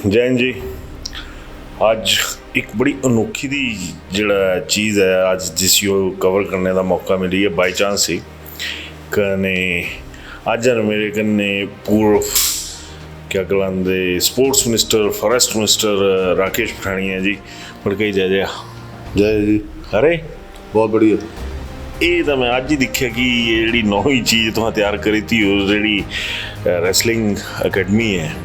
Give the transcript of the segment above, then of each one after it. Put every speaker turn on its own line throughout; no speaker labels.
जैन जी, अज एक बड़ी अनोखी दी जिहड़ा चीज़ है अज जिसी कवर करने का मौका मिली है बाई चांस ही कने अज मेरे कन्ने पूर्व क्या कहलांदे sports minister forest minister Rakesh Pathania ji. मुड़के जय जय
जय जी।
अरे
बहुत बढ़िया।
ये तो मैं अज ही दिखा कि ये जी नौवीं चीज़ तुसें तैयार करी थी जी रैसलिंग अकेडमी है,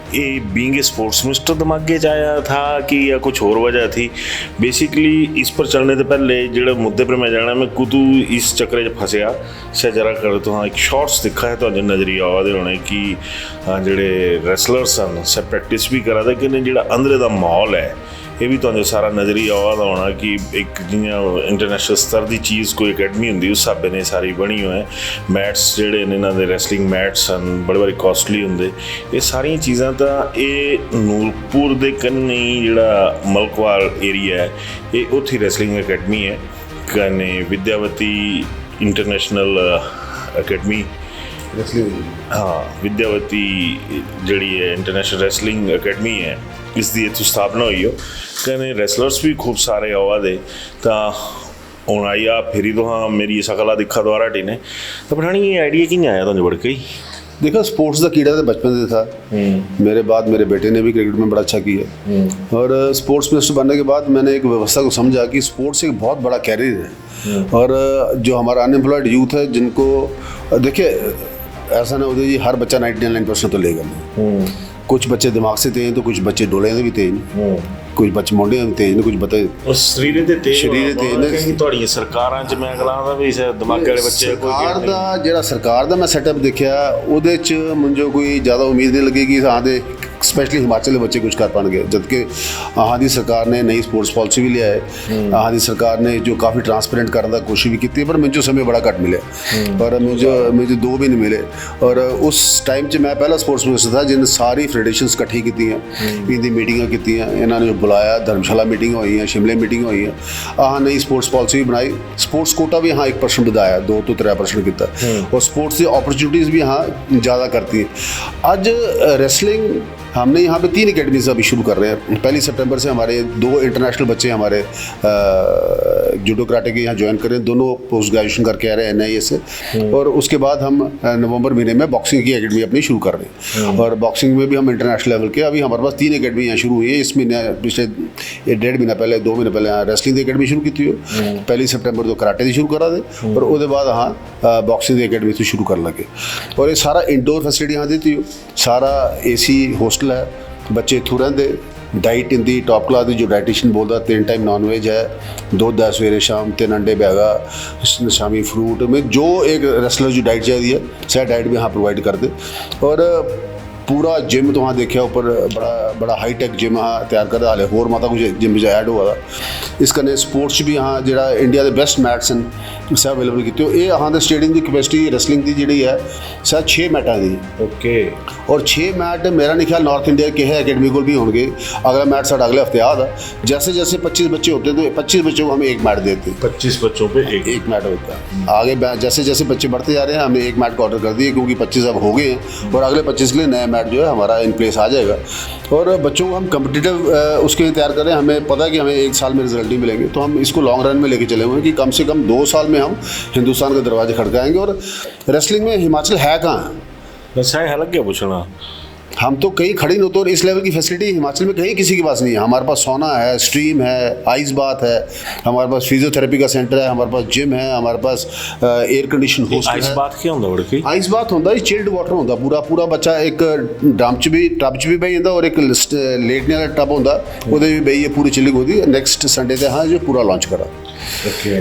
ये बीइंग ए स्पोर्ट्स मिनिस्टर दिमागे आया था कि या कुछ और वजह थी? बेसिकली इस पर चलने से पहले जो मुद्दे पर मैं जाना मैं कुतू इस चक्कर फसया शायद जरा कर तो हाँ एक शॉर्ट्स दिखा है तो नज़रिया आवा होने कि जोड़े रैसलर्स हैं सब प्रैक्टिस भी करा दे कि जो अंदर का माहौल है ये भी तो सारा नज़रिया आवा होना कि एक जियां इंटरनेशनल स्तर की चीज़ कोई अकैडमी होंगी उस हिसाब ने सारी बनी हुई है। मैट्स जोड़े इन्हों के रैसलिंग मैट्स हैं बड़े बड़े कॉस्टली होंगे, ये सारिया चीज़ा तो ये नूरपुर के कन्ने ही जोड़ा मलकवाल एरिया है ये उत्थे रैसलिंग अकैडमी है कने विद्यावती इंटरनेशनल अकैडमी हाँ विद्यावती जी है इंटरनेशनल रैसलिंग अकैडमी है इसकी इतों स्थापना हुई हो कने रैसलर्स भी खूब सारे आवा दे तो हूँ आई आ फिर तो हाँ मेरी सकला दिखा दोबारा टीने तो पठानी ये आइडिया कि आया तुझे बढ़ के ही?
देखो स्पोर्ट्स का कीड़ा तो बचपन से था। मेरे बाद मेरे बेटे ने भी क्रिकेट में बड़ा अच्छा किया और स्पोर्ट्स मिनिस्टर बनने के बाद मैंने एक व्यवस्था को समझा कि स्पोर्ट्स एक बहुत बड़ा कैरियर है और जो हमारा अनएम्प्लॉयड यूथ है जिनको देखिए ऐसा ना हो जी हर बच्चा 99% तो लेगा नहीं। कुछ बच्चे दिमाग से तेज तो कुछ बच्चे डोले से भी तेज, कुछ बच्चे मोढे भी तेज ने, कुछ बच्चे
शरीर ਦੇ ਤੇਜ਼
शरीर तेज ने।
ਕਿ ਤੁਹਾਡੀਆਂ ਸਰਕਾਰਾਂ 'ਚ ਮੈਂ ਕਹਲਾਂਦਾ ਵੀ ਦਿਮਾਗ ਵਾਲੇ ਬੱਚੇ
ਸਰਕਾਰ ਦਾ ਜਿਹੜਾ ਸਰਕਾਰ ਦਾ ਮੈਂ ਸੈਟਅਪ ਦੇਖਿਆ ਉਹਦੇ 'ਚ ਮੈਨੂੰ ਕੋਈ ਜ਼ਿਆਦਾ ਉਮੀਦ ਨਹੀਂ ਲੱਗੀ ਕਿ ਹਾਂ ਦੇ ਸਪੈਸ਼ਲੀ ਹਿਮਾਚਲ ਦੇ ਬੱਚੇ ਕੁਝ ਕਰ ਪਾਣਗੇ, ਜਦਕਿ ਆਹਾਂ ਦੀ ਸਰਕਾਰ ਨੇ ਨਈ ਸਪੋਰਟਸ ਪਾਲਿਸੀ ਵੀ ਲਿਆ ਹੈ। ਆਹਾਂ ਦੀ ਸਰਕਾਰ ਨੇ ਜੋ ਕਾਫੀ ਟਰਾਂਸਪੇਰੈਂਟ ਕਰਨ ਦਾ ਕੋਸ਼ਿਸ਼ ਵੀ ਕੀਤੀ ਪਰ ਮੈਨੂੰ ਸਮੇਂ ਬੜਾ ਘੱਟ ਮਿਲਿਆ ਪਰ ਮੈਨੂੰ 2 भी नहीं मिले और उस टाइम 'ਚ मैं पहला स्पोर्ट्स मिनिस्टर था जिन्हें सारी फेडरेशनस इकट्ठी कीतियां इनकी मीटिंगां कीतियां इन्होंने बुलाया धर्मशाला मीटिंग हुई हैं शिमले मीटिंग हुई हैं आह नई स्पोर्ट्स पॉलिसी भी बनाई स्पोर्ट्स कोटा भी हाँ 1% बढ़ाया 2 तो 3% किया और स्पोर्ट्स की अपॉर्चुनिटीज़ भी हाँ ज़्यादा करती हैं। अज रेसलिंग हमने यहाँ पे 3 अकेडमीज अभी शुरू कर रहे हैं। 1 सितंबर से हमारे 2 इंटरनेशनल बच्चे हमारे जूडो कराटे के यहाँ ज्वाइन करें, दोनों पोस्ट ग्रेजुएशन करके आ रहे हैं NIA से और उसके बाद हम नवंबर महीने में बॉक्सिंग की अकेडमी अपनी शुरू कर रहे हैं और बॉक्सिंग में भी हम इंटरनेशनल लेवल के अभी हमारे पास 3 अकेडमी यहाँ शुरू हुई है। इस महीने पिछले 1.5 महीना पहले 2 महीने पहले यहाँ रेसलिंग की अकेडमी शुरू की थी 1 सितंबर तो कराटे की शुरू करा दे और उसके बाद हाँ बॉक्सिंग की अकेडमी शुरू कर लगे और ये सारा इंडोर फैसिलिटी यहाँ देती हो, सारा AC होस्टल है, बच्चे इत्थों रहते, डाइट इंदी टॉप क्लास की जो डाइटिशियन बोलता 3 टाइम नॉन वेज है, दुध है सवेरे शाम 3 अंडे बैगा शामी फ्रूट में जो एक रेसलर की डाइट चाहिए है सह डाइट भी यहाँ प्रोवाइड कर दे और पूरा जिम तो वहाँ देखा ऊपर बड़ा हाईटेक जिम हाँ तैयार कर हाले होर माता कुछ जिम ऐड हुआ था इस करने स्पोर्ट्स भी हाँ जो इंडिया के बेस्ट मैट्स हैं सब अवेलेबल किए ये हाँ तो स्टेडियम की कैपेसिटी रेसलिंग की जी है सर 6 मैटा की
ओके और
6 मैट मेरा नहीं ख्याल नॉर्थ इंडिया के है अकेडमी को भी होंगे। अगला मैट साढ़ा अगले हफ्ते आ था जैसे जैसे 25 बच्चे होते हैं तो 25 बच्चों को हमें 1 मैट देते
25 बच्चों पे एक
मैट होता है। आगे जैसे जैसे बच्चे बढ़ते जा रहे हैं हमने 1 मैट का ऑर्डर कर दिया क्योंकि 25 अब हो गए हैं और अगले 25 के लिए नया मैट जो है हमारा इन प्लेस आ जाएगा और बच्चों को हम कम्पिटिटिव उसके लिए तैयार कर रहे हैं। हमें पता है कि हमें 1 साल में रिजल्ट नहीं मिलेंगे तो हम इसको लॉन्ग रन में लेके चले हुए हैं कि कम से कम 2 साल में हम हिंदुस्तान के दरवाजे खड़काएंगे और रेसलिंग में हिमाचल है कहाँ?
बस है लग गया पूछना
हम तो कहीं खड़े नहीं होते और इस लेवल की फैसिलिटी हिमाचल में कहीं किसी के पास नहीं है। हमारे पास सोना है, स्ट्रीम है, आइस बाथ है, हमारे पास फिजियोथेरेपी का सेंटर है, हमारे पास जिम है, हमारे पास एयर कंडीशन होस्टल है।
आइस बाथ क्या होंदा बड़की?
आइस बाथ होंदा है चिल्ड वाटर होंदा पूरा बच्चा एक टब च भी बही जांदा और एक लेटने वाला टब होंदा ओदे भी बही पूरी चिलिंग होती है। नेक्स्ट संडे ते हाँ जो पूरा लॉन्च करा
ओके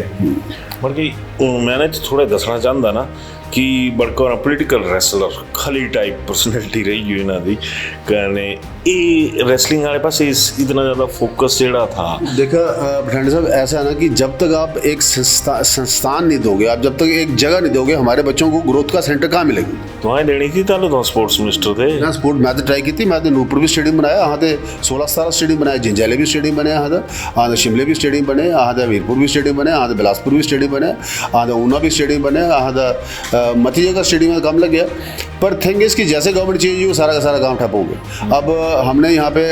बल्कि मैंने थोड़ा दसना चाहता ना कि बड़का पोलिटिकल रैसलर खली टाइप पर्सनैलिटी रही हुई इन्हों की कहने ये रेसलिंग वाले पास इतना ज़्यादा फोकस जोड़ा था।
देखा पठानी साहब ऐसा है ना कि जब तक आप एक संस्थान नहीं दोगे, आप जब तक एक जगह नहीं दोगे, हमारे बच्चों को ग्रोथ का सेंटर कहाँ मिलेगी?
तो देनी थी तो स्पोर्ट्स मिनिस्टर थे
ना स्पोर्ट मैं तो ट्राई की थी। मैं तो नूरपुर भी स्टेडियम बनाया, हाँ तो 16-17 स्टेडियम बनाया, जिंजाले भी स्टेडियम बने, हाँ तो शिमले भी स्टेडियम बने, हाँ तो वीरपुर भी स्टेडियम बने, हाँ तो बिलासपुर भी स्टेडियम बने, हाँ तो ऊना भी स्टेडियम बने, हाँ तो मती जगह स्टेडियम में काम लग गया। पर थिंग इसकी जैसे गवर्नमेंट चेंज हुई सारा का सारा काम ठप हो गया। अब हमने यहाँ पे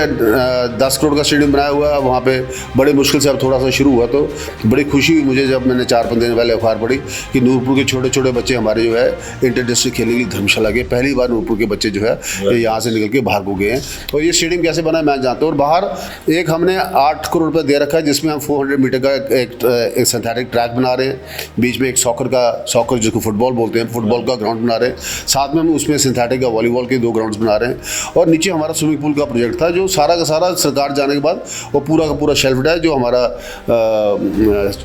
10 करोड़ का स्टेडियम बनाया हुआ है, वहाँ पे बड़ी मुश्किल से अब थोड़ा सा शुरू हुआ, तो बड़ी खुशी हुई मुझे जब मैंने 4-5 दिन पहले अखबार पढ़ी कि नूरपुर के छोटे छोटे बच्चे हमारे जो है इंटर डिस्ट्रिक्ट खेलने के लिए धर्मशाला गए। पहली बार नूरपुर के बच्चे जो है यहाँ से निकल के बाहर को गए हैं। और ये स्टेडियम कैसे बना है मैं जानता हूँ। और बाहर एक हमने 8 करोड़ रुपये दे रखा है जिसमें हम 400 मीटर का एक सिंथेटिक ट्रैक बना रहे हैं, बीच में एक सॉकर जिसको फुटबॉल बोलते हैं, फुटबॉल का ग्राउंड बना रहे हैं, साथ में हम उसमें सिंथेटिक का वॉलीबॉल के 2 ग्राउंड्स बना रहे हैं। और नीचे हमारा स्विमिंग पूल का प्रोजेक्ट था जो सारा का सारा सरकार जाने के बाद वो पूरा का पूरा शेल्फ्ड है। जो हमारा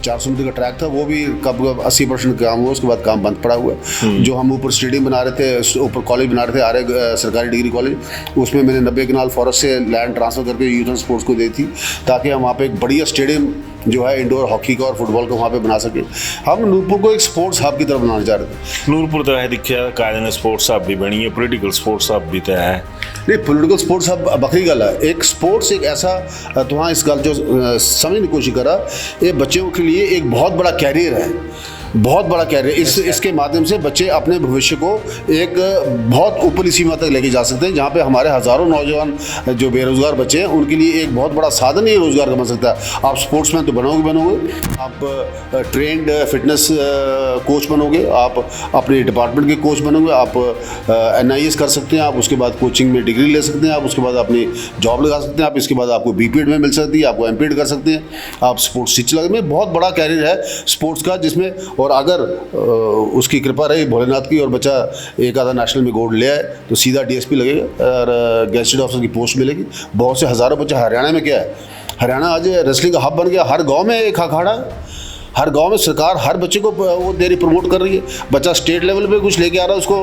400 मीटर का ट्रैक था वो भी कब 80% काम हुआ, उसके बाद काम बंद पड़ा हुआ है। जो हम ऊपर स्टेडियम बना रहे थे, ऊपर कॉलेज बना रहे थे, आर्य सरकारी डिग्री कॉलेज, उसमें मैंने 90 कनाल फॉरेस्ट से लैंड ट्रांसफर करके यूथ एंड स्पोर्ट्स को दी थी ताकि हम वहाँ पे एक बढ़िया स्टेडियम जो है इंडोर हॉकी का और फुटबॉल का वहाँ पे बना सके। हम नूरपुर को एक स्पोर्ट्स हब की तरफ बनाना चाह रहे थे।
ਨੂਰਪੁਰ ਤਾਂ ਇਹ ਦੇਖਿਆ ਕਾਇਦੇ ਨੇ ਸਪੋਰਟਸ ਹੱਬ ਵੀ ਬਣੀ ਹੈ, ਪੋਲੀਟੀਕਲ ਸਪੋਰट्स हब भी तो है।
नहीं, पोलिटिकल स्पोर्ट्स हब बखरी गल है। एक स्पोर्ट्स एक ऐसा तो हाँ इस गल जो समझने की कोशिश करा, ये बच्चों के लिए एक बहुत बड़ा कैरियर है, बहुत बड़ा कैरियर। इसके माध्यम से बच्चे अपने भविष्य को एक बहुत ऊपरी सीमा तक लेके जा सकते हैं, जहाँ पे हमारे हज़ारों नौजवान जो बेरोज़गार बच्चे हैं उनके लिए एक बहुत बड़ा साधन ही रोज़गार का बन सकता है। आप स्पोर्ट्समैन तो बनोगे, आप ट्रेंड फिटनेस कोच बनोगे, आप अपने डिपार्टमेंट के कोच बनोगे, आप NIS कर सकते हैं, आप उसके बाद कोचिंग में डिग्री ले सकते हैं, आप उसके बाद अपनी जॉब लगा सकते हैं, आप इसके बाद आपको BPED में मिल सकती है, आपको MPED कर सकते हैं, आप स्पोर्ट्स टीचर में बहुत बड़ा कैरियर है स्पोर्ट्स का। जिसमें और अगर उसकी कृपा रही भोलेनाथ की और बच्चा एक आधा नेशनल में गोल्ड ले आए तो सीधा DSP लगेगा और गेजेटेड ऑफिसर की पोस्ट मिलेगी। बहुत से हज़ारों बच्चे हरियाणा में क्या है, हरियाणा आज रेसलिंग का हब बन गया, हर गांव में एक अखाड़ा है, हर गांव में सरकार हर बच्चे को वो दे रही, प्रमोट कर रही है। बच्चा स्टेट लेवल पे कुछ लेके आ रहा है उसको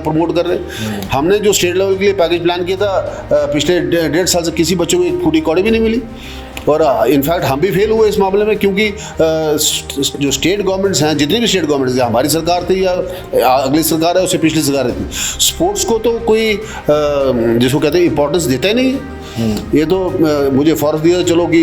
प्रमोट कर रहे हैं। हमने जो स्टेट लेवल के लिए पैकेज प्लान किया था पिछले 1.5 साल से किसी बच्चे को एक फूटी कौड़ी भी नहीं मिली। और इनफैक्ट हम भी फेल हुए इस मामले में, क्योंकि जो स्टेट गवर्नमेंट्स हैं, जितनी भी स्टेट गवर्नमेंट्स हैं, हमारी सरकार थी या अगली सरकार है उससे पिछली सरकार थी, स्पोर्ट्स को तो कोई जिसको कहते हैं इंपॉर्टेंस देता ही नहीं है। ये तो मुझे फॉर्स दिया चलो कि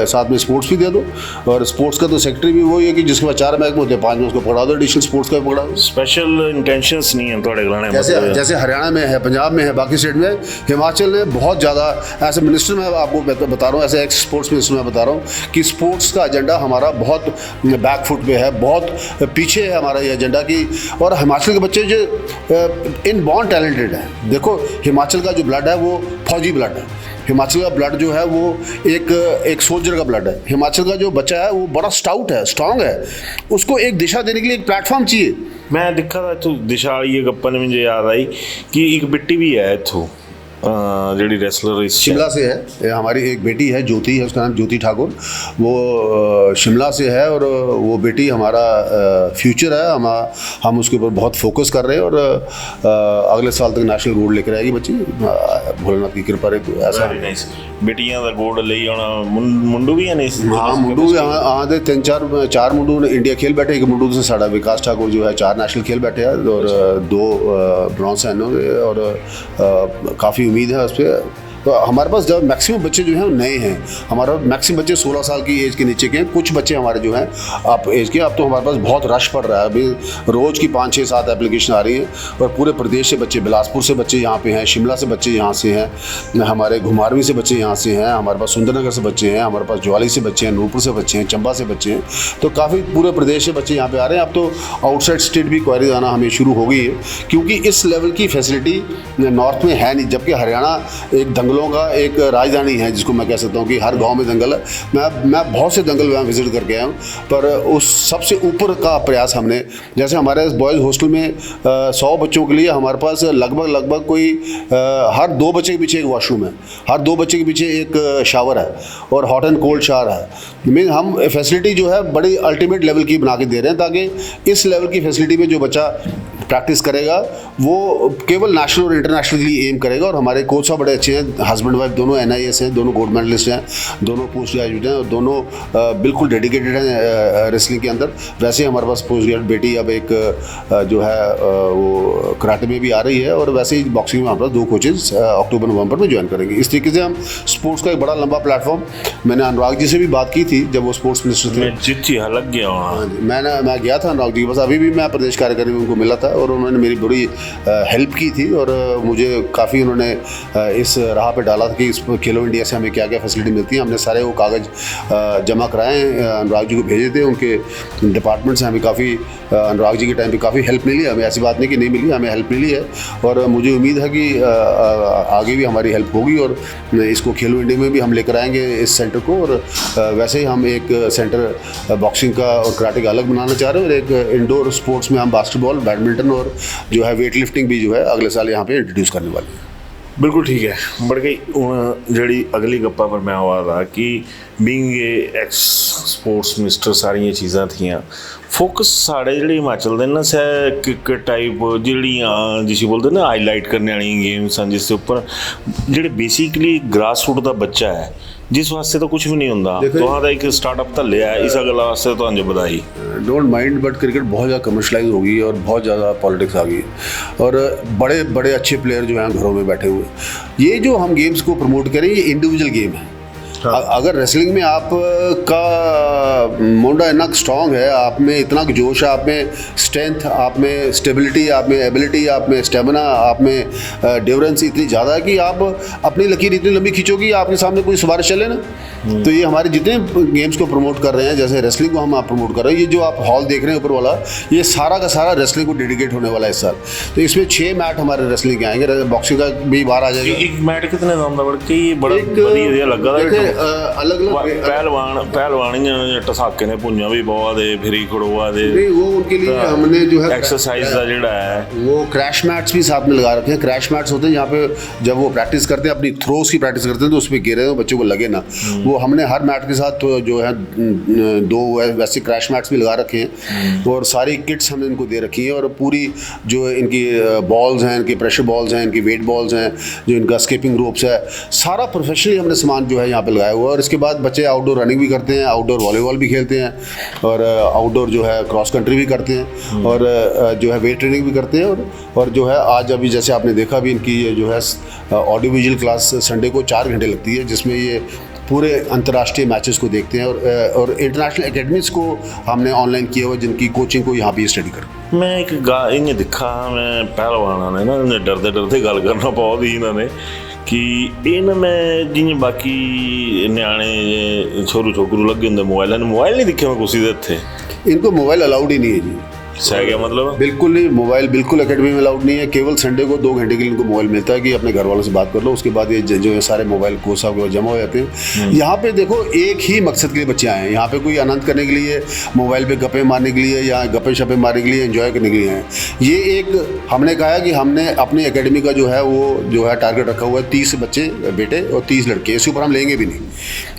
साथ में स्पोर्ट्स भी दे दो, और स्पोर्ट्स का तो सेक्रेटरी भी वही है कि जिसके पास 4 महकमे होते हैं 5 में उसको पकड़ा दो, एडिशनल स्पोर्ट्स का पकड़ा दो।
स्पेशल इंटेंशंस नहीं है थोड़े गलाने
जैसे हरियाणा में है, पंजाब में है, बाकी स्टेट में, हिमाचल में बहुत ज़्यादा ऐसे मिनिस्टर मैं आपको बता रहा हूँ, ऐसे एक्स स्पोर्ट्स मिनिस्टर मैं बता रहा हूँ कि स्पोर्ट्स का एजेंडा हमारा बहुत बैक फुट पे है, बहुत पीछे है हमारा ये एजेंडा की। और हिमाचल के बच्चे जो इनबॉर्न टैलेंटेड है, देखो हिमाचल का जो ब्लड है वो फौजी ब्लड है, हिमाचल का ब्लड जो है वो एक सोल्जर का ब्लड है। हिमाचल का जो बच्चा है वो बड़ा स्टाउट है, स्ट्रांग है, उसको एक दिशा देने के लिए एक प्लेटफॉर्म चाहिए।
मैं दिखा था इतों दिशा वाली गप्पा ने मुझे याद आई कि एक बिट्टी भी है इतों ਜਿਹੜੀ रेसलर
शिमला से है, हमारी एक बेटी है ज्योति है, उसका नाम ज्योति ठाकुर, वो शिमला से है और वो बेटी हमारा फ्यूचर है। हम उसके ऊपर बहुत फोकस कर रहे हैं और अगले साल तक नेशनल गोल्ड लेकर आएगी बच्ची, भोलेनाथ की कृपा रही तो ऐसा।
बेटियां ਦਾ ਗੋਲਡ ਲਈ ਆਉਣਾ ਮੁੰਡੂ ਵੀ ਨੇ।
हाँ मुंडू आते 3-4 मुंडू इंडिया खेल बैठे। एक मुंडू से साड़ा विकास ठाकुर जो है 4 नेशनल खेल बैठे हैं और 2 ब्रॉन्ज हैं और काफ़ी उम्मीद है उस पर। तो हमारे पास जब मैक्सिमम बच्चे जो हैं वो नए हैं, हमारा मैक्सिमम बच्चे 16 साल की एज के नीचे के हैं, कुछ बच्चे हमारे जो हैं आप एज के। अब तो हमारे पास बहुत रश पड़ रहा है, अभी रोज़ की 5-6-7 एप्लीकेशन आ रही है और पूरे प्रदेश से बच्चे, बिलासपुर से बच्चे यहाँ पे हैं, शिमला से बच्चे यहाँ से हैं, हमारे घुमारवीं से बच्चे यहाँ से हैं, हमारे पास सुंदरनगर से बच्चे हैं, हमारे पास ज्वाली से बच्चे हैं, नूरपुर से बच्चे हैं, चंबा से बच्चे हैं। तो काफ़ी पूरे प्रदेश से बच्चे यहाँ पर आ रहे हैं। अब तो आउटसाइड स्टेट भी क्वारीज आना हमें शुरू हो गई है, क्योंकि इस लेवल की फैसिलिटी नॉर्थ में है नहीं। जबकि हरियाणा एक दंगलों का एक राजधानी है, जिसको मैं कह सकता हूँ कि हर गांव में दंगल है। मैं बहुत से दंगल वहाँ विजिट करके आया हूँ, पर उस सबसे ऊपर का प्रयास हमने, जैसे हमारे बॉयज़ हॉस्टल में 100 बच्चों के लिए हमारे पास लगभग कोई हर 2 बच्चे के पीछे एक वॉशरूम है, हर 2 बच्चे के पीछे एक शावर है और हॉट एंड कोल्ड शावर है। मीन हम फैसिलिटी जो है बड़ी अल्टीमेट लेवल की बना के दे रहे हैं, ताकि इस लेवल की फैसिलिटी में जो बच्चा प्रैक्टिस करेगा वो केवल नेशनल और इंटरनेशनल के लिए एम करेगा। और हमारे कोच साहब बड़े अच्छे हैं, हस्बैंड वाइफ दोनों NIS हैं, दोनों गोल्ड मेडलिस्ट हैं, दोनों पोस्ट ग्रेजुएट हैं और दोनों बिल्कुल डेडिकेटेड हैं रेसलिंग के अंदर। वैसे ही हमारे पास पोस्ट ग्रेजुएट बेटी अब एक जो है वो कराटे में भी आ रही है, और वैसे ही बॉक्सिंग में हमारे पास 2 कोचेज अक्टूबर नवंबर में ज्वाइन करेंगे। इस तरीके से हम स्पोर्ट्स का एक बड़ा लंबा प्लेटफॉर्म, मैंने अनुराग जी से भी बात की थी जब वो स्पोर्ट्स मिनिस्टर थे।
जितनी लग गया वहाँ
मैं गया था अनुराग जी के पास, अभी भी मैं प्रदेश कार्यकारिणी में उनको मिला था और उन्होंने मेरी बड़ी हेल्प की थी, और मुझे काफ़ी उन्होंने इस राह पे डाला था कि इस खेलो इंडिया से हमें क्या क्या फैसिलिटी मिलती है। हमने सारे वो कागज़ जमा कराए, अनुराग जी को भेजे थे, उनके डिपार्टमेंट से हमें काफ़ी अनुराग जी के टाइम पे काफ़ी हेल्प मिली। हमें ऐसी बात नहीं कि नहीं मिली, हमें हेल्प मिली है, और मुझे उम्मीद है कि आगे भी हमारी हेल्प होगी, और इसको खेलो इंडिया में भी हम लेकर आएंगे इस सेंटर को। और वैसे ही हम एक सेंटर बॉक्सिंग का और कराटे का अलग बनाना चाह रहे हैं, और एक इंडोर स्पोर्ट्स में हम बास्केटबॉल, बैडमिंटन और जो है वेट लिफ्टिंग भी जो है अगले साल यहाँ पे इंट्रोड्यूस करने वाले हैं।
बिल्कुल ठीक है। बढ़ गई जी अगली गप्पा पर मैं आवा था कि बीइंग एक्स स्पोर्ट्स मिनिस्टर सारियां चीज़ां थियां, फोकस साढ़े जेह्ड़े हिमाचल दे ना सै क्रिकेट टाइप जेह्ड़ियां जिसी बोलते ना हाईलाइट करने वाली गेम्स हैं, जिसके ऊपर जेह्ड़े बेसिकली ग्रास रूट दा बच्चा है जिस वास्ते तो कुछ भी नहीं होंदा, तुहां एक स्टार्टअप तो लिया है, इस गल्ला वास्ते तुहानू बधाई।
डोंट माइंड, बट क्रिकेट बहुत ज़्यादा कमर्शलाइज हो गई है और बहुत ज़्यादा पॉलिटिक्स आ गई है, और बड़े बड़े अच्छे प्लेयर जो हैं घरों में बैठे हुए। ये जो हम गेम्स को प्रमोट करें ये इंडिविजुअल गेम है। अगर रेसलिंग में आपका मोंडा इतना स्ट्रांग है, आप में इतना जोश है, आप में स्ट्रेंथ, आप में स्टेबिलिटी, आप में एबिलिटी, आप में स्टेमिना, आप में ड्यूरेंस इतनी ज़्यादा है कि आप अपनी लकीर इतनी लंबी खींचोगी आपके सामने कोई सिफारिश चले ना। तो ये हमारे जितने गेम्स को प्रमोट कर रहे हैं, जैसे रेसलिंग को हम आप प्रमोट कर रहे हैं, ये जो आप हॉल देख रहे हैं ऊपर वाला, ये सारा का सारा रेसलिंग को डेडिकेट होने वाला है इस साल। तो इसमें 6 मैट हमारे रेसलिंग के आएंगे, बॉक्सिंग का भी बाहर आ जाएगा।
एक मैट कितने दाम दा बढ़ के ये बड़ा बढ़िया लगा
अलग अलग
पहलवान टसाके ने पुंजा भी बहुत दे फिर खड़ोआ दे,
वो उनके लिए हमने जो है
एक्सरसाइज का जेड़ा है
वो क्रैश मैट्स भी साथ में लगा रखे हैं। क्रैश मैट्स होते हैं जहाँ पे जब वो प्रैक्टिस करते हैं, अपनी थ्रोस की प्रैक्टिस करते हैं, तो उस पर गिरे तो बच्चों को लगे ना। वो हमने हर मैट के साथ तो जो है 2 वैसे क्रैश मैट्स भी लगा रखे हैं, और सारी किट्स हमने इनको दे रखी हैं, और पूरी जो इनकी बॉल्स हैं, इनकी प्रेशर बॉल्स हैं, इनकी वेट बॉल्स हैं, जो इनका स्किपिंग रोप्स है, सारा प्रोफेशनली हमने सामान जो है यहाँ पे लगाया हुआ है। और इसके बाद बच्चे आउटडोर रनिंग भी करते हैं, आउटडोर वॉलीबॉल भी खेलते हैं, और आउटडोर जो है क्रॉस कंट्री भी करते हैं, और जो है वेट ट्रेनिंग भी करते हैं। और जो है आज अभी जैसे आपने देखा भी इनकी जो है ऑडियो विजुअल क्लास संडे को 4 घंटे लगती है, जिसमें ये पूरे अंतर्राष्ट्रीय मैचेस को देखते हैं, और इंटरनेशनल एकेडमीज को हमने ऑनलाइन किया हुआ, जिनकी कोचिंग को यहाँ भी स्टडी कर।
मैं एक इन्हें दिखा, मैं पहलवाना ने ना डरते डरते गल करना बहुत ही इन्होंने कि इन में जियां बाकी न्याणे छोरू छोकरू लगे होंगे मोबाइल नहीं दिखे मैं कुछ इत्थे, इनको
मोबाइल अलाउड ही नहीं है जी।
सही क्या मतलब?
बिल्कुल नहीं, मोबाइल बिल्कुल एकेडमी में अलाउड नहीं है। केवल संडे को 2 घंटे के लिए इनको मोबाइल मिलता है कि अपने घर वालों से बात कर लो, उसके बाद ये जो है सारे मोबाइल कोर्स जमा हो जाते हैं। यहाँ पे देखो एक ही मकसद के लिए बच्चे आए हैं, यहाँ पे कोई आनंद करने के लिए, मोबाइल पे गप्पे मारने के लिए या गप्पे शप्पे मारने के लिए, एंजॉय करने के लिए आए। ये एक हमने कहा कि हमने अपनी एकेडमी का जो है वो जो है टारगेट रखा हुआ है 30 बच्चे बेटे और 30 लड़के, इसके ऊपर हम लेंगे भी नहीं,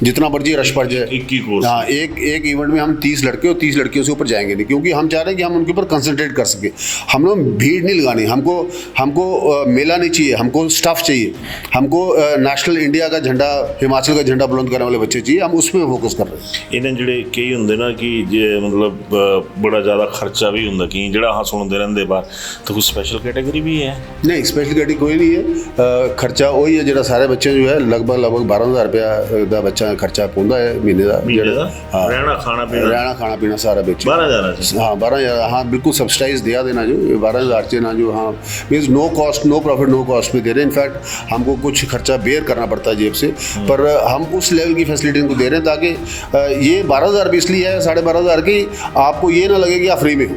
जितना मर्जी रश पड़ जाए। हाँ, एक इवेंट में हम 30 लड़के और 30 लड़कियों से ऊपर जाएंगे नहीं, क्योंकि हम चाह रहे हैं कि हम उनके ऊपर कंसंट्रेट कर सके। हम लोग भीड़ नहीं लगानी, हमको मेला नहीं चाहिए, हमको स्टाफ चाहिए, हमको नेशनल इंडिया का झंडा, हिमाचल का झंडा बुलंद करने वाले बच्चे चाहिए, हम उस पर फोकस कर रहे हैं।
इन्हें जेडे कई होंगे ना कि जे मतलब बड़ा ज़्यादा खर्चा भी होंगे कि जेड़ा हाँ सुनते रहते बाहर, तो कुछ स्पेशल कैटेगरी भी है?
नहीं, स्पेशल कैटेगरी कोई नहीं है। खर्चा वही है जो सारे बच्चे जो है लगभग 12,000 रुपया का बच्चा खर्चा पौंदा है महीने का। हाँ, रहना खाना पीना सारा बच्चे
12,000।
हाँ 12,000, हाँ बिल्कुल सब्सिडाइज दिया देना जो 12,000 से ना जो, हाँ means no cost no profit no cost में दे रहे हैं। इनफैक्ट हमको कुछ खर्चा बेयर करना पड़ता है जेब से, पर हम उस लेवल की फैसिलिटी इनको दे रहे हैं ताकि ये 12,000 भी इसलिए है 12,500 की, आपको ये ना लगे कि आप फ्री में हो,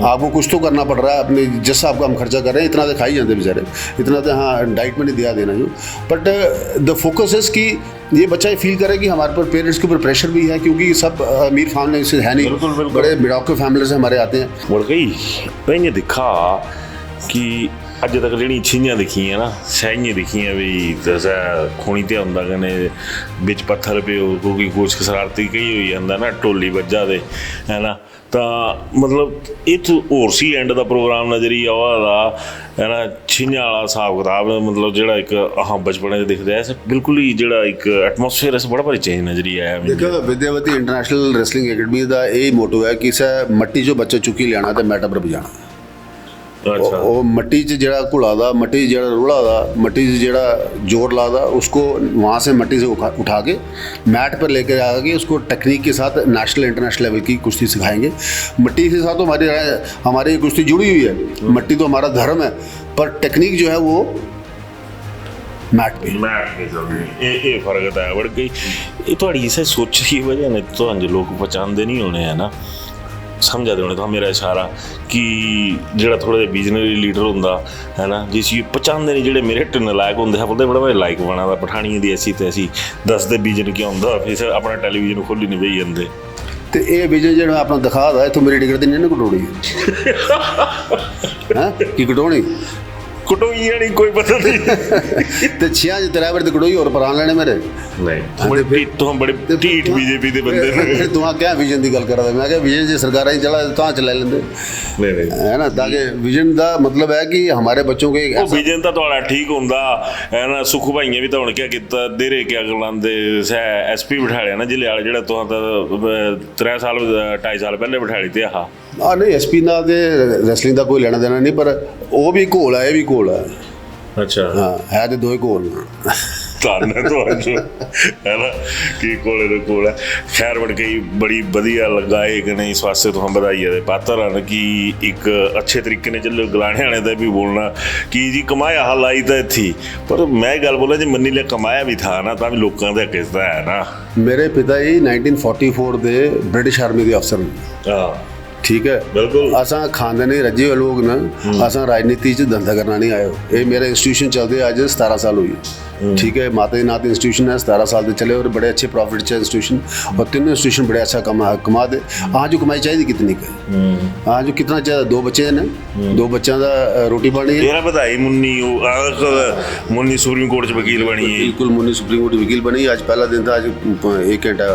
आपको कुछ तो करना पड़ रहा है अपने, जैसा आपका हम खर्चा कर रहे हैं इतना तो खाई जाते बेचारे, इतना तो हाँ डाइट में नहीं दिया देना जो। बट द फोकस इज कि ये बच्चा ये फील करे कि हमारे पर पेरेंट्स के ऊपर प्रेशर भी है, क्योंकि सब अमीर फैमिली से है नहीं,
बिल्कुल।
बड़े मिडियोकर फैमिली से हमारे आते हैं।
बोल गई मैंने दिखा कि ਅੱਜ ਤੱਕ ਜਿਹੜੀਆਂ ਛੀਆਂ ਦਿਖੀਆਂ ਨਾ, ਸ਼ਾਹੀਆਂ ਦਿਖੀਆਂ ਵੀ ਦਸਾ ਖੂਣੀ ਤੇ ਹੁੰਦਾ ਕਹਿੰਦੇ ਵਿੱਚ ਪੱਥਰ ਪਿਓ ਕਿਉਂਕਿ ਕੁਛ ਸ਼ਰਾਰਤੀ ਕਈ ਹੋਈ ਜਾਂਦਾ ਨਾ ਢੋਲੀ ਵੱਜਾ ਦੇ ਹੈ ਨਾ, ਤਾਂ ਮਤਲਬ ਇਹ ਤੋਂ ਹੋਰ ਸੀ ਐਂਡ ਦਾ ਪ੍ਰੋਗਰਾਮ ਨਜ਼ਰੀਆ ਉਹਦਾ ਹੈ ਨਾ, ਛੀਆਂ ਵਾਲਾ ਹਿਸਾਬ ਕਿਤਾਬ ਮਤਲਬ ਜਿਹੜਾ ਇੱਕ ਆਹ ਬਚਪਨ 'ਚ ਦਿਖਦਾ ਹੈ ਬਿਲਕੁਲ ਹੀ ਜਿਹੜਾ ਇੱਕ ਐਟਮੋਸਫੇਅਰ ਇਸ ਬੜਾ ਭਾਰੀ ਚੇਂਜ ਨਜ਼ਰੀਆ ਆਇਆ ਮੈਨੂੰ।
देखो विद्यावती इंटरनेशनल रेसलिंग एकेडमी का यही मोटो है कि सर मट्टी जो बच्चा चुकी लिया तो मैट पर बजाना।
अच्छा
वो मट्टी च जड़ा घुला दा, मट्टी च जड़ा रोड़ा दा, मट्टी च जड़ा जोर ला दा, उसको वहाँ से मट्टी से उठा के मैट पर लेकर आके उसको टेक्निक के साथ नेशनल इंटरनेशनल लेवल की कुश्ती सिखाएंगे। मट्टी के साथ तो हमारी कुश्ती जुड़ी हुई है, मट्टी तो हमारा धर्म है, पर टेक्निक जो है वो मैट पे
ਇਹ ਫਰਕ ਤਾਂ ਵੜ ਗਈ। ਇਹ ਤੁਹਾਡੀ ਇਸੇ ਸੋਚ ਦੀ ਵਜ੍ਹਾ ਨੇ ਤੁਹਾਨੂੰ ਲੋਕ ਪਛਾਣਦੇ ਨਹੀਂ ਹੋਣੇ ਹੈ ਨਾ, ਸਮਝਦੇ ਹੋਣੇ ਤਾਂ ਮੇਰਾ ਇਸ਼ਾਰਾ ਕਿ ਜਿਹੜਾ ਥੋੜਾ ਜਿਹਾ ਵਿਜ਼ਨਰੀ ਲੀਡਰ ਹੁੰਦਾ ਹੈ ਨਾ, ਜਿਸ ਨੂੰ ਪਛਾਣਦੇ ਨਹੀਂ ਜਿਹੜੇ ਮੇਰੇ ਢਿੰਨ ਲਾਇਕ ਹੁੰਦੇ ਆ, ਬੋਲਦੇ ਬੜਾ ਭਾਈ ਲਾਇਕ ਬਣਾ ਦਾ ਪਠਾਣੀਆਂ ਦੀ ਐਸੀ ਤੇ ਅਸੀਂ ਦੱਸਦੇ ਵਿਜ਼ਨ ਕੀ ਹੁੰਦਾ, ਫਿਰ ਆਪਣਾ ਟੈਲੀਵਿਜ਼ਨ ਖੋਲੀ ਨਹੀਂ ਬਈ ਜਾਂਦੇ
ਤੇ ਇਹ ਵਿਜਨ ਜਿਹੜਾ ਆਪਣਾ ਦਿਖਾਦਾ ਇੱਥੋਂ ਮੇਰੀ ਟਿਕਟ ਤੇ ਨਹੀਂ ਨਾ ਕਟੋਣੀ ਹੈ ਕੀ ਕਟੋਣੀ
ਕੁਟੋਈ ਵਾਲੀ ਕੋਈ ਪਤਾ ਨਹੀਂ
ਤੇ ਛਿਆਂ ਚ ਡਰਾਈਵਰ ਤੇ ਕਟੋਈ ਹੋਰ ਪਰਾਂ ਲੈਣੇ ਮੇਰੇ
ਨਹੀਂ ਤੂੰ ਬੜੇ ਢੀਠ ਬੀਜੇਪੀ ਦੇ ਬੰਦੇ ਨੇ।
ਤੂੰ ਆ ਕਿਆ ਵਿਜ਼ਨ ਦੀ ਗੱਲ ਕਰਦਾ, ਮੈਂ ਕਿਹਾ ਵਿਜ਼ਨ ਜੇ ਸਰਕਾਰਾਂ ही चला ਤਾਂ ਚਲਾ ਲੈਂਦੇ
नहीं
है ना, ताकि विजन का मतलब है कि हमारे बच्चों के
ਉਹ ਵਿਜਨ ਤਾਂ ਤੁਹਾਡਾ ਠੀਕ ਹੁੰਦਾ ਹੈ ਨਾ। ਸੁਖ ਭਾਈਆਂ ਵੀ ਤਾਂ ਹੁਣ ਕਿਆ ਕੀਤਾ ਦੇਰੇ ਕਿਆ ਗਲਾਂਦੇ ਐਸਪੀ ਬਿਠਾ ਲਿਆ ਨਾ ਜ਼ਿਲ੍ਹੇ ਵਾਲੇ, ਜਿਹੜਾ ਤੁਹਾਂ ਤਾਂ 3 ਸਾਲ 2.5 ਸਾਲ ਪਹਿਲੇ ਬਿਠਾ ਲਈ ਤੇ ਆਹ
नहीं एसपी ना ते रेसलिंग का कोई लेना देना नहीं, पर वो भी घोल है, ये भी घोल है।
ਅੱਛਾ
हाँ है तो दो ही घोल
ਧੰਨ ਤੁਹਾਨੂੰ ਹੈ ਨਾ ਕੀ ਕੋਲੇ ਦੇ ਕੋਲ ਹੈ। ਖੈਰ ਬਣ ਗਈ ਬੜੀ ਵਧੀਆ ਲੱਗਾ ਇਹ ਕਿ ਨਹੀਂ, ਇਸ ਵਾਸਤੇ ਤੁਹਾਨੂੰ ਵਧਾਈ ਹੈ ਪਾਤਰ ਹਨ ਕਿ ਇੱਕ ਅੱਛੇ ਤਰੀਕੇ ਨਾਲ ਚੱਲੋ। ਗਲਾਣੇ ਵਾਲੇ ਦਾ ਵੀ ਬੋਲਣਾ ਕਿ ਜੀ ਕਮਾਇਆ ਹਾਲ ਆਈ ਤਾਂ ਇੱਥੇ, ਪਰ ਮੈਂ ਗੱਲ ਬੋਲਾਂ ਜੇ ਮੰਨੀ ਲਿਆ ਕਮਾਇਆ ਵੀ ਥਾ ਨਾ ਤਾਂ ਵੀ ਲੋਕਾਂ ਦਾ ਕਿਸਦਾ ਹੈ ਨਾ।
मेरे पिता जी 1944 ਦੇ ब्रिटिश आर्मी के अफसर ने।
ਹਾਂ
ठीक है
बिल्कुल।
असा खानदानी रजे हुए लोग ना, असा राजनीति च धंधा करना नहीं आए। ये मेरा इंस्टीट्यूशन चलते अज 17 साल हुई, ठीक है। माता जी नाथ इंस्टीट्यूशन है, 17 साल से चले और बड़े अच्छे प्रॉफिट च इंस्टीट्यूशन, और तीनों इंस्टीट्यूशन बड़े अच्छा कमा दे। हाँ जो कमाई चाहिए कितनी का, हाँ जो कितना चाहिए, 2 बच्चे ने, 2 बच्चों का रोटी पानी है।
मेरा बधाई मुन्नी मुन्नी सुप्रीम कोर्ट च वकील बनी है।
बिल्कुल मुन्नी सुप्रीम कोर्ट वकील बनी। आज पहला दिन था, आज 1 घंटा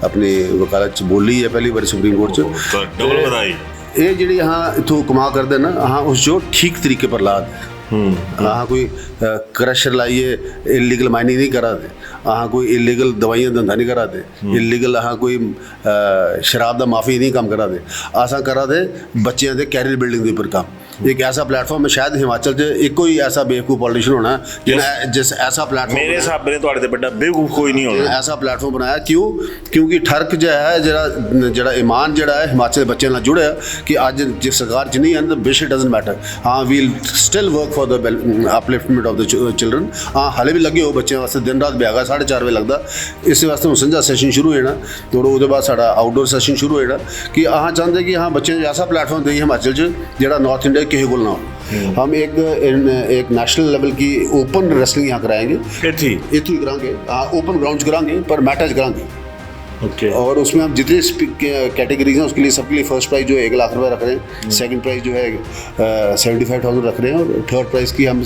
अपनी वकालत च बोली है पहली बार सुप्रीम कोर्ट च।
डबल बधाई।
ये जी हाँ इतों कमा करते ना, हाँ उस जो ठीक तरीके पर ला दे। हाँ कोई क्रशर लाइए इलीगल माइनिंग नहीं करा दे, हाँ कोई इलीगल दवाइयाँ धंधा नहीं करा दे, इलीगल हाँ कोई शराब का माफी नहीं काम करा दे, आसा करा दे बच्चों के कैरियर बिल्डिंग के उपर काम। एक ऐसा प्लेटफॉर्म है शायद हिमाचल च एक कोई ऐसा बेवकूफ पॉलिटिशियन होना जिस ऐसा प्लेटफॉर्म
मेरे हिसाब से ਤੁਹਾਡੇ ਤੇ ਵੱਡਾ बेवकूफ कोई नहीं होना।
ऐसा प्लेटफॉर्म बनाया क्यों? क्योंकि ठरक जो है जरा ईमान जरा है हिमाचल बच्चे नाल जुड़े कि अज जिस सरकार च नहीं है तो बिश डजंट मैटर। हाँ we'll still work for the upliftment of the children. हाँ हाले भी लगे हो बच्चों वास्ते, दिन रात ब्यागा 4:30 बजे लगता। इस वास्ते हुण संझा सैशन शुरू हो जाना, तो उसके बाद साडा आउटडोर सैशन शुरू हो जाना कि अहाँ चाहते कि हाँ बच्चे ऐसा प्लेटफॉर्म देइए हिमाचल च जिहड़ा नॉर्थ इंडिया किसी को ना हो। हम एक नेशनल लेवल की ओपन रेसलिंग यहाँ कराएंगे, इतों ही कराएंगे। हाँ ओपन ग्राउंड कराएंगे पर मैच कराएंगे।
ओके।
और उसमें हम जितने कैटेगरीज हैं उसके लिए सबके लिए फर्स्ट प्राइज़ जो है 1 लाख रुपए रख रहे हैं, सेकंड प्राइज़ जो है 75,000 रख रहे हैं, और थर्ड प्राइज़ की हम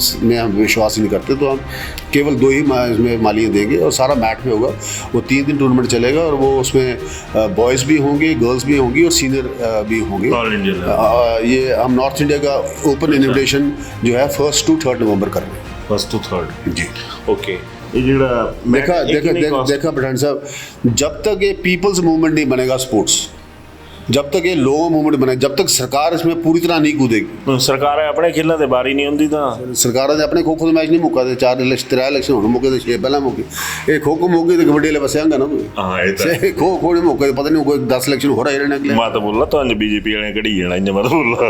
विश्वास नहीं करते, तो हम केवल 2 ही इसमें मालियाँ देंगे और सारा मैट में होगा। वो 3 दिन टूर्नामेंट चलेगा और वो उसमें बॉयज़ भी होंगे, गर्ल्स भी होंगी और सीनियर भी होंगे। ये हम नॉर्थ इंडिया का ओपन इन्विटेशन जो है 1 to 3 नवंबर कर रहे हैं।
1 to 3
जी
ओके। ये ਜਿਹੜਾ
देखा पठान साहब, जब तक ये पीपल्स मूवमेंट नहीं बनेगा स्पोर्ट्स, जब तक ये लोगों मूवमेंट बने, जब तक सरकार इसमें पूरी तरह नहीं कूदेगी।
सरकार अपने खेलों से बारी नहीं होती ਤਾਂ
सरकार ने अपने खो खो मैच नहीं मुक्का, 4 इलेक्शन 3 इलेक्शन होने मुक्के, 6 पहले मुक्के। ये खो खो मुक्के तो कबड्डी वाले बस आएगा ना कोई।
हाँ ये तो
खो खो नहीं मुक्का, पता नहीं कोई 10 इलेक्शन हो रहा है अगले।
मैं तो बोला तो बीजेपी वाले कड़ी जाना इंज मत बोला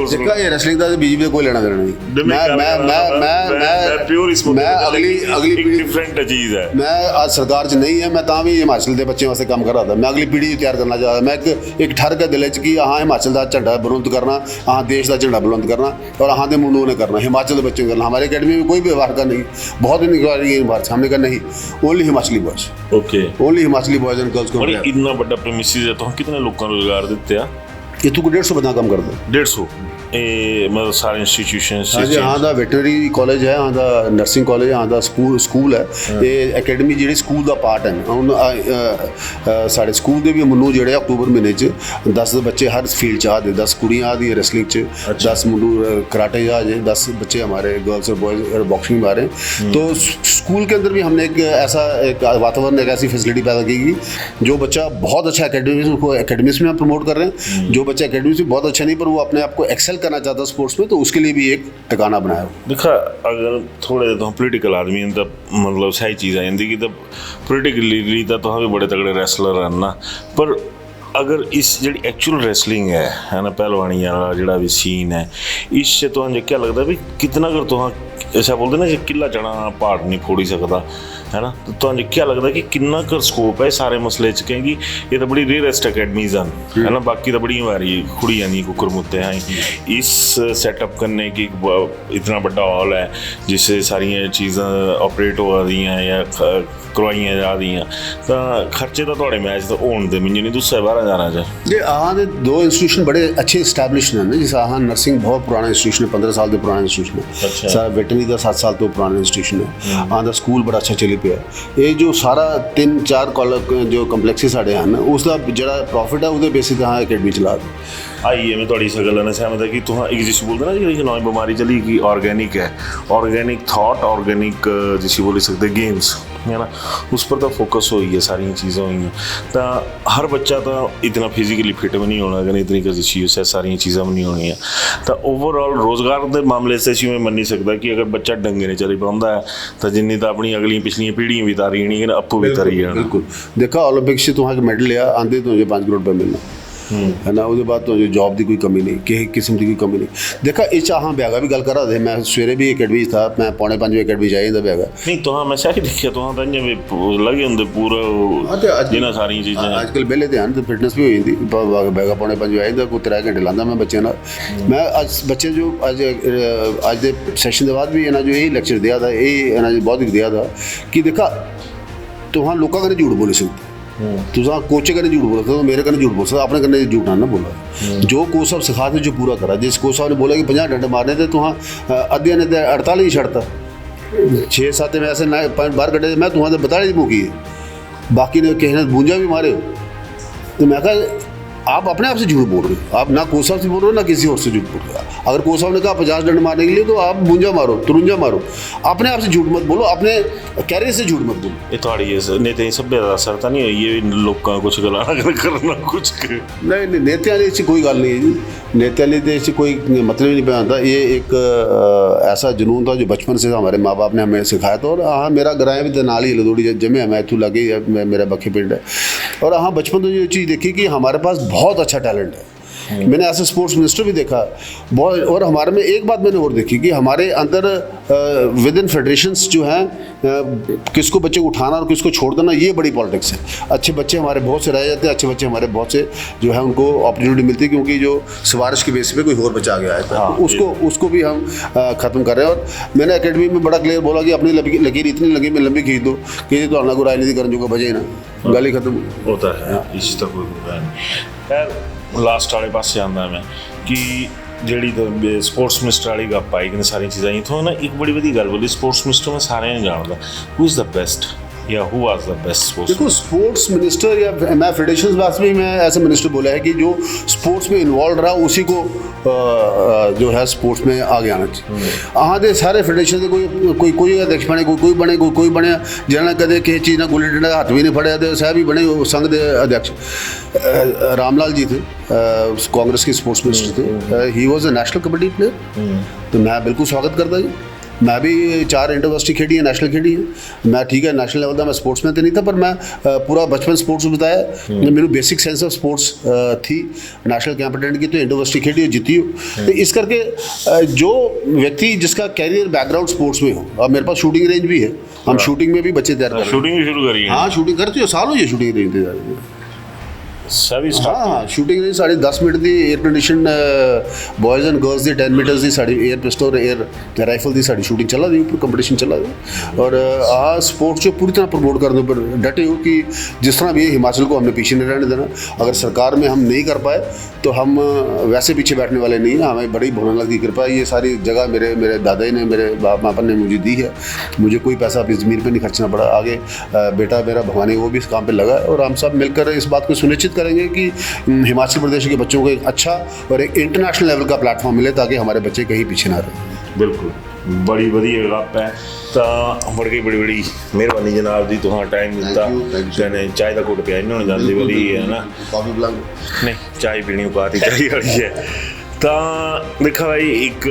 जिसका ये रेसलिंग का बीजेपी कोई लेना देना नहीं। मैं
प्योर इसमें
मैं अगली
डिफरेंट चीज है।
मैं आज सरकार च नहीं है, मैं तां भी हिमाचल के बच्चों वास्ते काम कर रहा था। मैं अगली पीढ़ी तैयार करना चाहता। मैं एक ठर के दिल च कि हाँ हिमाचल का झंडा बुलंद करना, हाँ देश का झंडा बुलंद करना, और हाँ दे मुंडों ने करना, हिमाचल के बच्चों ने करना। हमारे अकेडमी में कोई भी व्यवहार का नहीं, बहुत इंक्वायरी बार हमने कहा नहीं, only Himachali boys.
Okay
only Himachali boys and girls को।
इतना बड़ा प्रेमिसेस है तो हम कितने लोगों को रोजगार देते हैं?
ये तू 150 बंदा काम कर दो।
150 ਇਹ ਮਤਲਬ ਸਾਰੇ ਇੰਸਟੀਟਿਊਸ਼ਨ
हाँ जी हाँ दा वेटनरी कॉलेज है हाँ दा नर्सिंग कॉलेज है हाँ दा स्कूल है ये अकैडमी ਜਿਹੜੀ ਸਕੂਲ ਦਾ ਪਾਰਟ ਹੈ ਹੁਣ ਸਾਡੇ ਸਕੂਲ ਦੇ ਵੀ ਮੈਨੂੰ ਜਿਹੜੇ ਅਕਤੂਬਰ ਮਹੀਨੇ 'ਚ 10 ਬੱਚੇ हर फील्ड ਚ ਆ ਦੇ 10 ਕੁੜੀਆਂ ਆ ਦੀ रेसलिंग ਚ 10 मुंडू कराटे आ जाए 10 बच्चे हमारे गर्ल्स और बॉयज बॉक्सिंग में आ रहे हैं तो स्कूल के अंदर भी हमने एक ऐसा एक वातावरण एक ऐसी फैसिलिटी पैदा की कि जो बच्चा बहुत अच्छा अकेडमी उसको अकेडमीज में हम प्रमोट कर रहे हैं जो बच्चा अकेडमी में बहुत अच्छा नहीं पर वो अपने आप को एक्सेल करना चाहता है स्पोर्ट्स में तो उसके लिए भी एक ठिकाना बनाया।
देखा अगर थोड़े तो पोलिटिकल आदमी हैं तब मतलब सही चीज़ आ जाती कि तब पोलिटिकली तो भी बड़े तगड़े रैसलर हैं ना पर अगर इस जी एक्चुअल रैसलिंग है ना पहलवानी वाला जोड़ा भी सीन है इससे तो क्या लगता भी कितना अगर तो ऐसा बोलते ना किला चढ़ा पहाड़ नहीं फोड़ी सकता है ना तो क्या लगता कि कितना कर स्कोप है सारे मसले च क्योंकि ये तो बड़ी रेयरेस्ट अकेडमीज हैं है ना बाकी तो बड़ी वारी खुड़ी नहीं कुकर मुत्ते हैं इस सेटअप करने की इतना बड़ा हॉल है जिससे सारी चीज़ां ऑपरेट हो रही हैं या करवाइयां जा रही हैं तो खर्चे तो थोड़े मैच तो होने दे मिंज नहीं दूसरे बाहर जाना चाहिए।
ये आहाँ दे दो इंस्टीट्यूशन बड़े अच्छे इस्टेब्लिश हैं जिस आहाँ नर्सिंग बहुत पुराना इंस्टीट्यूशन है 15 साल के पुराना इंस्टीट्यूशन है
अच्छा।
सारा वेटनरी का 7 साल तो पुराना इंस्टीट्यूशन है आहाँ दा स्कूल बड़ा अच्छा चली पे है ये जो सारा 3-4 जो कंपलैक्सिस साढ़े हैं उसका जरा प्रॉफिट है उसके बेसिस हाँ अकेडमी चला दे
आई है मैं थोड़ी इस गल ने सहमत है कि तुम एक जिस बोलते ना जी नई बीमारी चली कि ऑर्गेनिक है ऑर्गेनिक थॉट ऑर्गेनिक जिसे बोल सकते गेम्स है ना उस पर तो फोकस हुई है सारी चीज़ें हुई हैं तो हर बच्चा तो इतना फिजिकली फिट भी नहीं होना अगर इतनी किसी चीज़ से सारी चीज़ें भी नहीं होनी तो ओवरऑल रोज़गार के मामले से मैं मन नहीं सकता कि अगर बच्चा ढंगे नहीं चली पाता है तो जिन्नी तो अपनी अगली पिछली पीढ़ियाँ भी तारी नहीं आपू भी तारी जाना।
बिल्कुल देखा ओलंपिक्स से तुम मेडल लिया आंदे तो 5 करोड़ रुपये मिलना है ना उसके बाद तो जॉब की कोई कमी नहीं किसी किस्म की कोई कमी नहीं देखा इस हाँ ब्यागा भी गल करा थे मैं सवेरे भी अकेडमी था मैं 4:45 बजे अकेडमी जाए ब्यागा
नहीं तो हाँ मैं शायद देखिया तो हाँ लगे होंगे पूरा जिन्हें सारी चीज़ें
आजकल बेले ध्यान तो फिटनेस भी हो जाती बैगा 4:45 बजे आई कोई 3 घंटे लाता मैं बच्चे मैं अज बच्चे जो अज अज के सैशन के बाद भी इन्हें जो यही लेक्चर दिया था यही इन्हें बहुत दिया था कि देखा तो हाँ लोगों कने झूठ बोली सकते तुसा कोचे कने झूठ बोला तो मेरे कने झूठ बोल सकता अपने कने झूठ ना बोला जो कोच साहब सिखाते जो पूरा करा जिस कोच साहब ने बोला कि 50 डंडे मारने थे तो हाँ अद्धे ने 48 ही छड़ता 6-7 में ऐसे 12 घंटे मैं तुम्हारे 42 मुकी है बाकी ने किसी ने बूंजा भी मारे हो तो मैं कहा आप अपने आप से झूठ बोल रहे हो आप ना कोच साहब से बोल रहे हो ना किसी और से झूठ बोल रहे हो अगर कोच साहब ने कहा 50 डंडे मारने के लिए तो आप बूंजा मारो 53 मारो अपने आप से झूठ मत बोलो अपने कैरियर से झूठ मत बोलो
ये थोड़ी नहीं तो सभ्यता का असर तो नहीं है ये लोग कुछ गलाना करना कुछ
नहीं नेत्या ने इससे कोई गल नहीं है जी नेत्या ने तो इससे कोई मतलब ही नहीं बनाता ये एक ऐसा जुनून था जो बचपन से हमारे माँ बाप ने हमें सिखाया था और हाँ मेरा ग्राम भी तो नाल ही लदोड़ी जमे मैं इतों लगे मेरा बखे पिंड है और हाँ बचपन तो ये चीज़ देखी कि हमारे पास बहुत अच्छा टैलेंट है मैंने ऐसे स्पोर्ट्स मिनिस्टर भी देखा बहुत और हमारे में एक बात मैंने और देखी कि हमारे अंदर विद इन फेडरेशंस जो हैं किसको बच्चे को उठाना और किसको छोड़ देना ये बड़ी पॉलिटिक्स है अच्छे बच्चे हमारे बहुत से रह जाते हैं अच्छे बच्चे हमारे बहुत से जो है उनको अपॉर्चुनिटी मिलती है क्योंकि जो सिफारिश की बेसिस पे कोई और बच्चा आ गया है तो उसको भी हम ख़त्म कर रहे हैं और मैंने अकेडमी में बड़ा क्लियर बोला कि अपनी लकीर इतनी लगी मैं लंबी खींच दो कि तो आना को राजनीति करने जो बजे ना गल ही खत्म
होता है इस तक खैर लास्ट वाले पास आंदा मैं कि ਜਿਹੜੀ ਸਪੋਰਟਸ ਮਿਨਿਸਟਰ ਵਾਲੀ ਗੱਪ ਆਈ ਕਿ ਸਾਰੀਆਂ ਚੀਜ਼ਾਂ ਇਥੋਂ ਨਾ ਇੱਕ ਬੜੀ ਵਧੀਆ ਗੱਲ ਬੋਲੀ ਸਪੋਰਟਸ ਮਿਨਿਸਟਰ ਮੈਂ ਸਾਰਿਆਂ ਨੂੰ ਜਾਣਦਾ ਹੂ ਇਜ਼ ਦ ਬੈਸਟ या who was the best sports
देखो स्पोर्ट्स मिनिस्टर या मैं फेडरेशन वास्ते भी मैं ऐसे मिनिस्टर बोला है कि जो स्पोर्ट्स में इन्वॉल्व रहा उसी को जो है स्पोर्ट्स में आगे आना चाहिए हाँ दे सारे फेडरेशन के कोई अध्यक्ष बने कोई बने जिन्हें कदे किसी चीज़ ना गुल्ली डंडा हाथ भी नहीं फड़िया तो साहब भी बने संघ के अध्यक्ष रामलाल जी थे कांग्रेस के स्पोर्ट्स मिनिस्टर थे he was a national kabaddi player तो मैं बिल्कुल स्वागत करता जी मैं भी 4 इंटरवर्सिटी खेडी है नेशनल खेडी है मैं ठीक है नेशनल लेवल का मैं स्पोर्ट्स में तो नहीं था पर मैं पूरा बचपन स्पोर्ट्स में बताया मेरी बेसिक सेंस ऑफ स्पोर्ट्स थी नेशनल कैंपेटेंट की तो इंटरवर्सिटी खेडी हो जीती हो तो इस करके जो व्यक्ति जिसका कैरियर बैकग्राउंड स्पोर्ट्स में हो अब मेरे पास शूटिंग रेंज भी है हम शूटिंग में भी बच्चे तैयार कर रहे हैं
शूटिंग भी शुरू करी
हाँ शूटिंग करते हो साल हो ये शूटिंग रेंज तैयार
ਸਭੀ
हाँ शूटिंग नहीं साढ़े 10 मिनट की air condition boys and girls की 10 मीटर्स की sari air pistol air rifle की साड़ी शूटिंग चला दी ऊपर कंपटीशन चला दी और स्पोर्ट्स जो पूरी तरह प्रमोट करने पर डटे हो कि जिस तरह भी हिमाचल को हमने पीछे नहीं रहने देना। अगर सरकार में हम नहीं कर पाए तो हम वैसे पीछे बैठने वाले नहीं हैं। हमें बड़ी भोलेनाथ की कृपा है, ये सारी जगह मेरे दादा ने मेरे बाप मापन ने मुझे दी है। मुझे कोई पैसा अपनी ज़मीन पर नहीं खर्चना पड़ा। आगे बेटा मेरा भवानी वो भी इस काम पर लगा है और हम सब मिलकर इस बात को सुनिश्चित करेंगे कि हिमाचल प्रदेश के बच्चों को एक अच्छा और एक इंटरनेशनल लेवल का प्लेटफॉर्म मिले ताकि हमारे बच्चे कहीं पीछे ना रहें।
बिल्कुल बड़ी वधिया गप है। तो बड़ी बड़ी मेहरबानी जनाब जी, तुहां टाइम दिता। कहने चाय का घुट पिया इन्होंने जाती वारी है ना,
कॉफी बुला
नहीं चाय पीनी पाती चाही वाली है। ਤਾਂ ਦੇਖਾ ਭਾਈ ਇੱਕ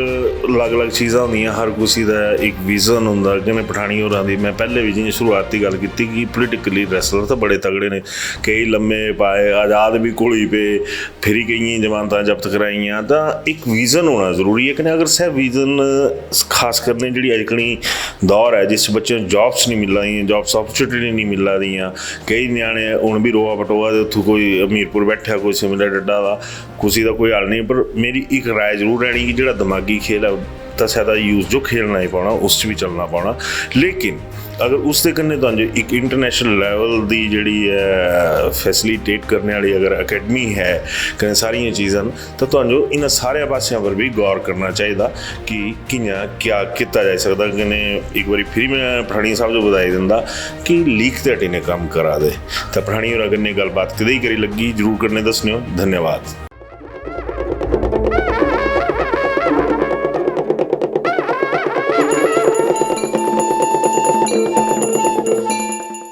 ਅਲੱਗ-ਅਲੱਗ ਚੀਜ਼ਾਂ ਹੁੰਦੀਆਂ, ਹਰ ਕਿਸੇ ਦਾ ਇੱਕ ਵਿਜ਼ਨ ਹੁੰਦਾ। ਜਿਵੇਂ ਪਠਾਣੀ ਹੋਰਾਂ ਦੀ ਮੈਂ ਪਹਿਲੇ ਵੀ ਜਿਵੇਂ ਸ਼ੁਰੂਆਤੀ ਗੱਲ ਕੀਤੀ ਕਿ ਪੋਲੀਟੀਕਲੀ ਰੈਸਲਰ ਤਾਂ ਬੜੇ ਤਗੜੇ ਨੇ, ਕਈ ਲੰਮੇ ਪਾਏ, ਆਜ਼ਾਦ ਵੀ ਘੁਲੀ ਪਏ, ਫਿਰ ਹੀ ਕਈਆਂ ਜ਼ਮਾਨਤਾਂ ਜ਼ਬਤ ਕਰਾਈਆਂ। ਤਾਂ ਇੱਕ ਵਿਜ਼ਨ ਹੋਣਾ ਜ਼ਰੂਰੀ ਹੈ ਕਿ ਅਗਰ ਸਹਿ ਵਿਜ਼ਨ ਖਾਸ ਕਰਨੇ ਜਿਹੜੀ ਅਜਕਣੀ ਦੌਰ ਹੈ ਜਿਸ ਬੱਚੇ ਨੂੰ ਜੌਬਸ ਨਹੀਂ ਮਿਲ ਰਹੀਆਂ, ਜੌਬਸ ਓਪਰਚੁਨਿਟੀ ਨਹੀਂ ਮਿਲ ਰਹੀਆਂ। ਕਈ ਨਿਆਣੇ ਹੁਣ ਵੀ ਰੋਆ ਪਟੋਆ ਦੇ ਉੱਥੋਂ ਕੋਈ ਅਮੀਰਪੁਰ ਬੈਠਿਆ, ਕੋਈ ਸਿਮਲਾ ਡੱਡਾ ਦਾ, ਕਿਸੇ ਦਾ ਕੋਈ ਹੱਲ ਨਹੀਂ। ਪਰ ਮੇਰੀ एक राय जरूर रहनी कि जो दिमागी खेल है दसिया का यूज जो खेलना ही पाना उस भी चलना पाना। लेकिन अगर उसके कन्ने तो एक इंटरनेशनल लैवल की जी फैसिलिटेट करने वाली अगर अकैडमी है कहीं सारिया चीज़ां तो इन सारे पासों पर भी गौर करना चाहिए कि कियां क्या किया जा सकता। कने एक बार फिर मैं पठानी साहब जो बधाई दिंदा कि लीक ते हटी ने काम करा दे। तो पठानी होर कन्ने गलबात कदे ही करी लगी जरूर करने दसनियो। धन्यवाद।